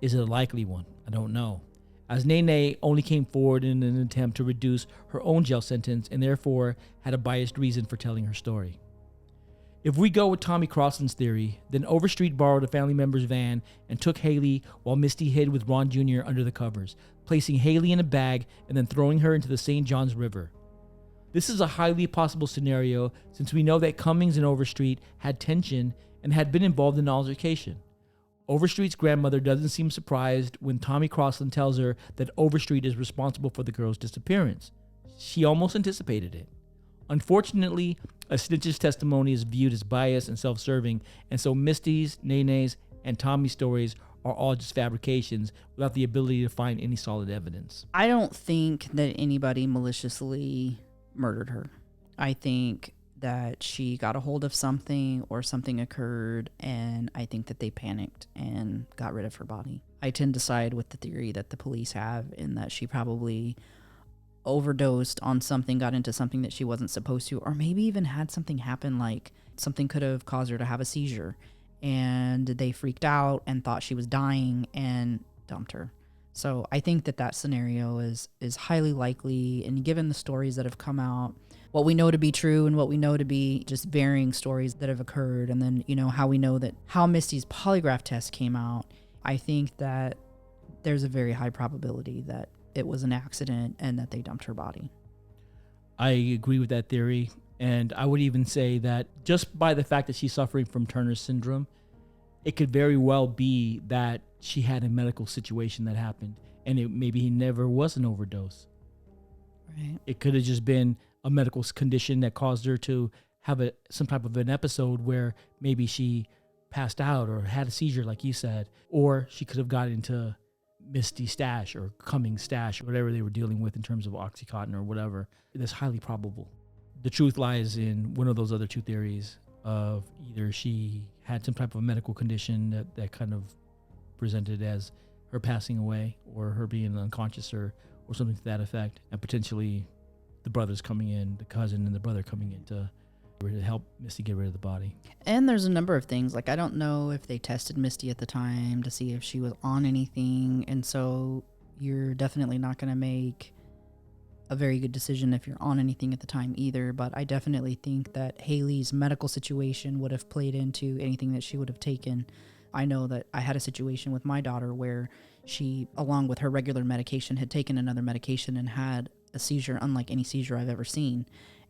is it a likely one? I don't know, as Nene only came forward in an attempt to reduce her own jail sentence and therefore had a biased reason for telling her story. If we go with Tommy Crossland's theory, then Overstreet borrowed a family member's van and took Haleigh while Misty hid with Ron Jr. under the covers, placing Haleigh in a bag and then throwing her into the St. Johns River. This is a highly possible scenario since we know that Cummings and Overstreet had tension and had been involved in an altercation. Overstreet's grandmother doesn't seem surprised when Tommy Crossland tells her that Overstreet is responsible for the girl's disappearance. She almost anticipated it. Unfortunately, a snitch's testimony is viewed as biased and self-serving, and so Misty's, Nene's, and Tommy's stories are all just fabrications without the ability to find any solid evidence. I don't think that anybody maliciously murdered her. I think that she got a hold of something or something occurred, and I think that they panicked and got rid of her body. I tend to side with the theory that the police have in that she probably overdosed on something, got into something that she wasn't supposed to, or maybe even had something happen, like something could have caused her to have a seizure and they freaked out and thought she was dying and dumped her. So I think that that scenario is highly likely, and given the stories that have come out, what we know to be true and what we know to be just varying stories that have occurred, and then, you know, how we know that how Misty's polygraph test came out, I think that there's a very high probability that it was an accident and that they dumped her body. I agree with that theory, and I would even say that just by the fact that she's suffering from Turner syndrome, it could very well be that she had a medical situation that happened, and maybe he never was an overdose. Right. It could have just been a medical condition that caused her to have some type of an episode where maybe she passed out or had a seizure, like you said, or she could have got into Misty stash or Cummings stash, or whatever they were dealing with in terms of Oxycontin or whatever. That's highly probable. The truth lies in one of those other two theories of either she had some type of medical condition that kind of presented as her passing away, or her being unconscious, or something to that effect, and potentially the brothers coming in, the cousin and the brother coming in to help Misty get rid of the body. And there's a number of things, like I don't know if they tested Misty at the time to see if she was on anything, and so you're definitely not going to make a very good decision if you're on anything at the time either. But I definitely think that Haleigh's medical situation would have played into anything that she would have taken. I know that I had a situation with my daughter where she, along with her regular medication, had taken another medication and had a seizure unlike any seizure I've ever seen.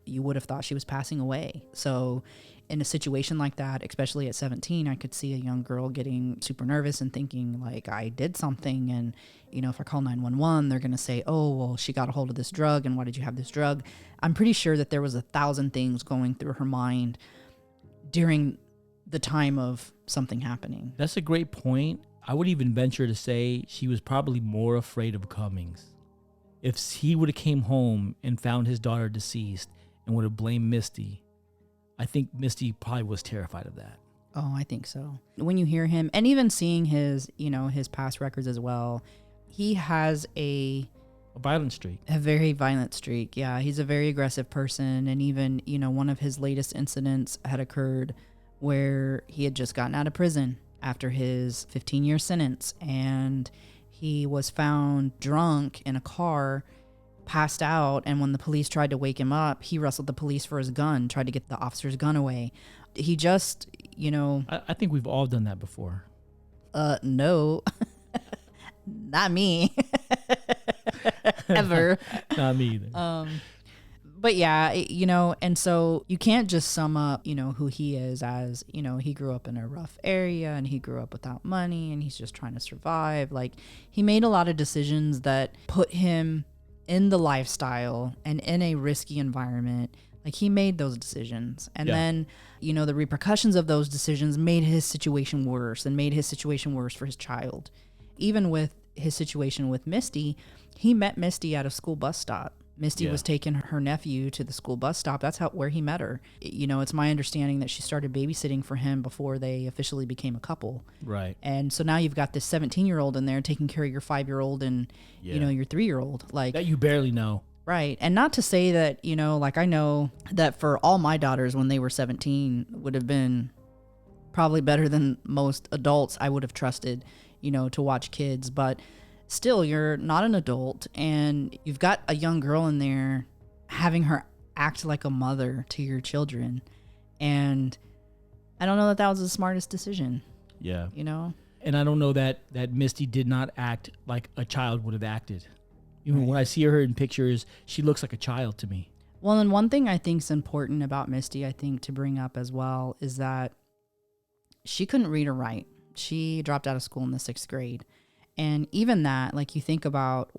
You would have thought she was passing away. So in a situation like that, especially at 17, I could see a young girl getting super nervous and thinking like, I did something, and you know, if I call 911, they're going to say, oh, well, she got a hold of this drug, and why did you have this drug? I'm pretty sure that there was 1,000 things going through her mind during the time of something happening. That's a great point. I would even venture to say she was probably more afraid of Cummings. If he would have came home and found his daughter deceased and would have blamed Misty, I think Misty probably was terrified of that. Oh, I think so. When you hear him, and even seeing his, you know, his past records as well, he has a violent streak. A very violent streak, yeah. He's a very aggressive person, and even, you know, one of his latest incidents had occurred where he had just gotten out of prison after his 15-year sentence, and he was found drunk in a car, passed out, and when the police tried to wake him up, he wrestled the police for his gun, tried to get the officer's gun away. He just, you know... I think we've all done that before. No. Not me. Ever. Not me either. But yeah, you know, and so you can't just sum up, you know, who he is as, you know, he grew up in a rough area and he grew up without money and he's just trying to survive. Like, he made a lot of decisions that put him in the lifestyle and in a risky environment. Like, he made those decisions. And then, you know, the repercussions of those decisions made his situation worse and made his situation worse for his child. Even with his situation with Misty, he met Misty at a school bus stop. Misty was taking her nephew to the school bus stop. That's where he met her. You know, it's my understanding that she started babysitting for him before they officially became a couple. Right. And so now you've got this 17-year-old in there taking care of your 5-year-old and, you know, your 3-year-old. Like that you barely know. Right. And not to say that, you know, like I know that for all my daughters when they were 17 would have been probably better than most adults I would have trusted, you know, to watch kids. But still, you're not an adult, and you've got a young girl in there having her act like a mother to your children. And I don't know that was the smartest decision. Yeah. You know? And I don't know that Misty did not act like a child would have acted. Even when I see her in pictures, she looks like a child to me. Well, and one thing I think is important about Misty, I think, to bring up as well, is that she couldn't read or write. She dropped out of school in the 6th grade. And even that, like you think about,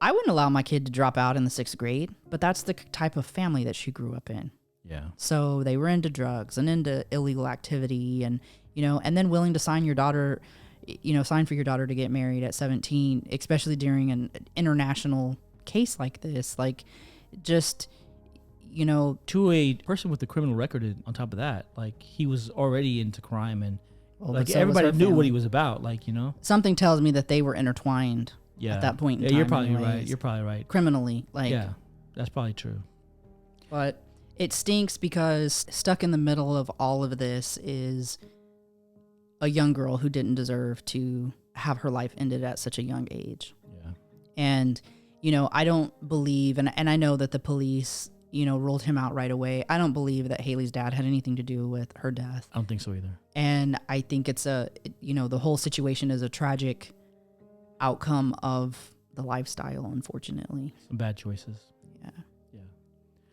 I wouldn't allow my kid to drop out in the 6th grade, but that's the type of family that she grew up in. Yeah. So they were into drugs and into illegal activity and, you know, and then willing to sign for your daughter to get married at 17, especially during an international case like this. Like, just, you know. To a person with a criminal record on top of that, like, he was already into crime and like everybody knew what he was about, like, you know. Something tells me that they were intertwined at that point in time. You're probably anyways. right. You're probably right. Criminally, like. Yeah, that's probably true. But it stinks because stuck in the middle of all of this is a young girl who didn't deserve to have her life ended at such a young age. Yeah. And, you know, I don't believe, and I know that the police, you know, ruled him out right away. I don't believe that Haleigh's dad had anything to do with her death. I don't think so either. And I think it's the whole situation is a tragic outcome of the lifestyle, unfortunately. Some bad choices. Yeah. Yeah.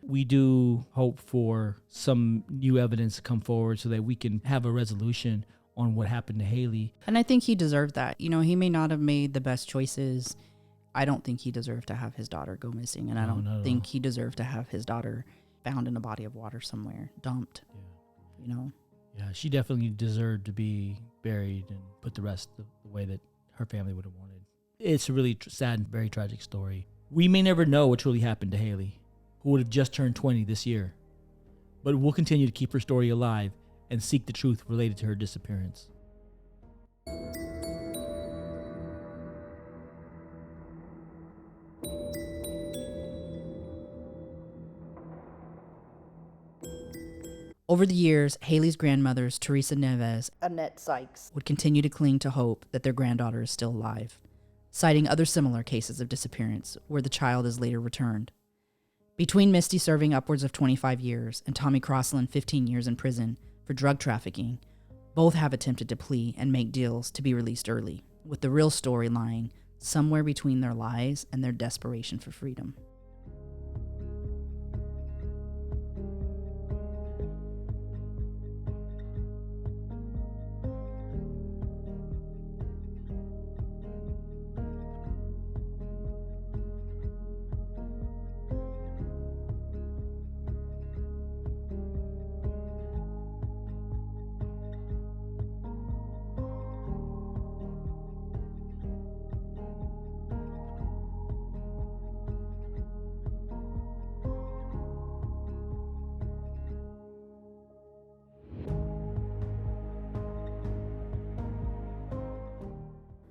We do hope for some new evidence to come forward so that we can have a resolution on what happened to Haleigh. And I think he deserved that. You know, he may not have made the best choices. I don't think he deserved to have his daughter go missing. And I don't think he deserved to have his daughter found in a body of water somewhere, dumped, you know. Yeah, she definitely deserved to be buried and put the rest the way that her family would have wanted. It's a really sad and very tragic story. We may never know what truly happened to Haleigh, who would have just turned 20 this year. But we'll continue to keep her story alive and seek the truth related to her disappearance. Over the years, Haleigh's grandmothers, Teresa Neves, Annette Sykes, would continue to cling to hope that their granddaughter is still alive, citing other similar cases of disappearance where the child is later returned. Between Misty serving upwards of 25 years and Tommy Crossland 15 years in prison for drug trafficking, both have attempted to plea and make deals to be released early, with the real story lying somewhere between their lies and their desperation for freedom.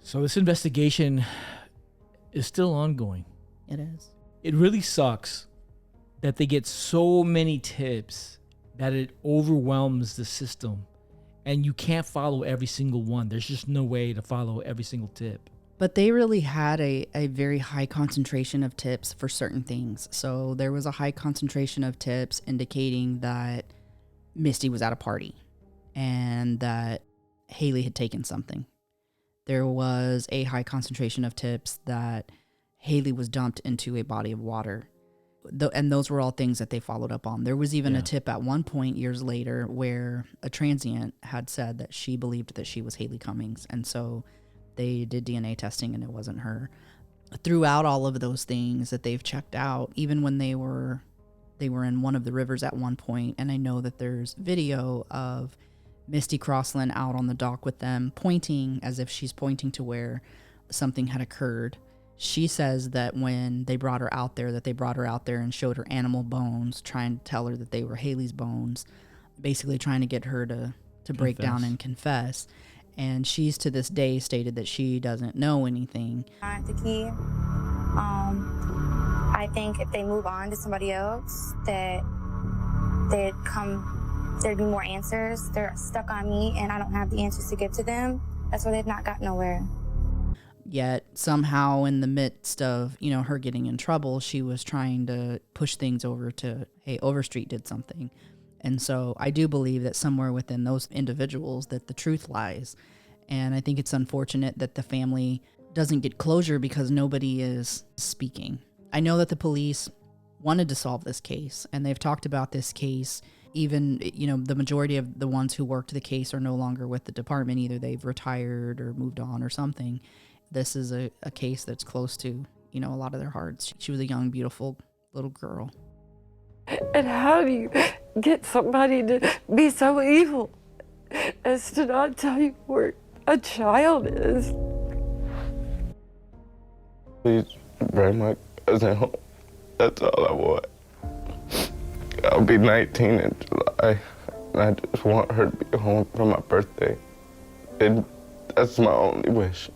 So this investigation is still ongoing. It is. It really sucks that they get so many tips that it overwhelms the system and you can't follow every single one. There's just no way to follow every single tip. But they really had a very high concentration of tips for certain things. So there was a high concentration of tips indicating that Misty was at a party and that Haleigh had taken something. There was a high concentration of tips that Haleigh was dumped into a body of water. And those were all things that they followed up on. There was even a tip at one point years later where a transient had said that she believed that she was Haleigh Cummings. And so they did DNA testing and it wasn't her. Throughout all of those things that they've checked out, even when they were in one of the rivers at one point, and I know that there's video of Misty Crossland out on the dock with them, pointing as if she's pointing to where something had occurred. She says that when they brought her out there, and showed her animal bones, trying to tell her that they were Haleigh's bones, basically trying to get her to break down and confess. And she's to this day stated that she doesn't know anything. The key. I think if they move on to somebody else, that there'd be more answers. They're stuck on me, and I don't have the answers to give to them. That's why they've not got nowhere. Yet somehow in the midst of, her getting in trouble, she was trying to push things over to, hey, Overstreet did something. And so I do believe that somewhere within those individuals that the truth lies. And I think it's unfortunate that the family doesn't get closure because nobody is speaking. I know that the police wanted to solve this case, and they've talked about this case. Even, the majority of the ones who worked the case are no longer with the department. Either they've retired or moved on or something. This is a case that's close to, a lot of their hearts. She was a young, beautiful little girl. And how do you get somebody to be so evil as to not tell you where a child is? Please bring my cousin home. That's all I want. I'll be 19 in July, and I just want her to be home for my birthday. And that's my only wish.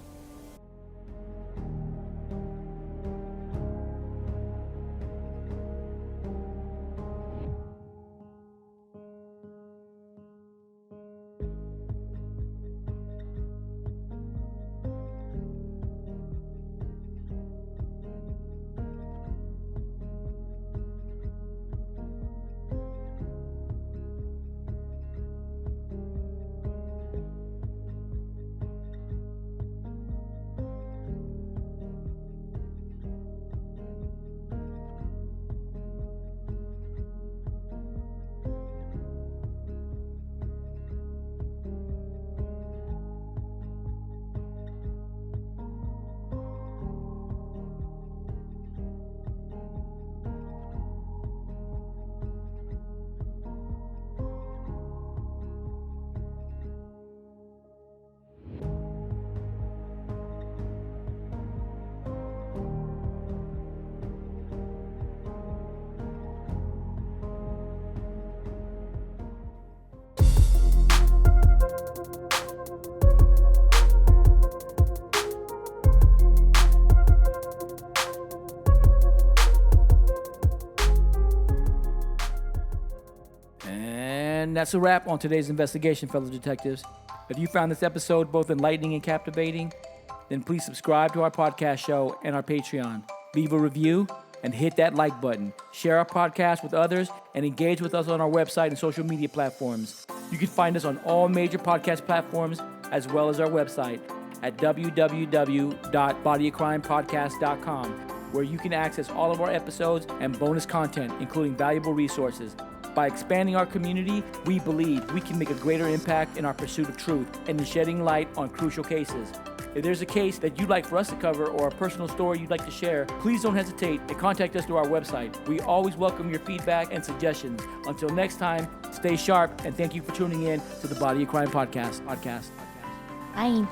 And that's a wrap on today's investigation, fellow detectives. If you found this episode both enlightening and captivating, then please subscribe to our podcast show and our Patreon. Leave a review and hit that like button. Share our podcast with others and engage with us on our website and social media platforms. You can find us on all major podcast platforms as well as our website at www.bodyofcrimepodcast.com, where you can access all of our episodes and bonus content, including valuable resources. By expanding our community, we believe we can make a greater impact in our pursuit of truth and in shedding light on crucial cases. If there's a case that you'd like for us to cover or a personal story you'd like to share, please don't hesitate to contact us through our website. We always welcome your feedback and suggestions. Until next time, stay sharp, and thank you for tuning in to the Body of Crime Podcast. Bye.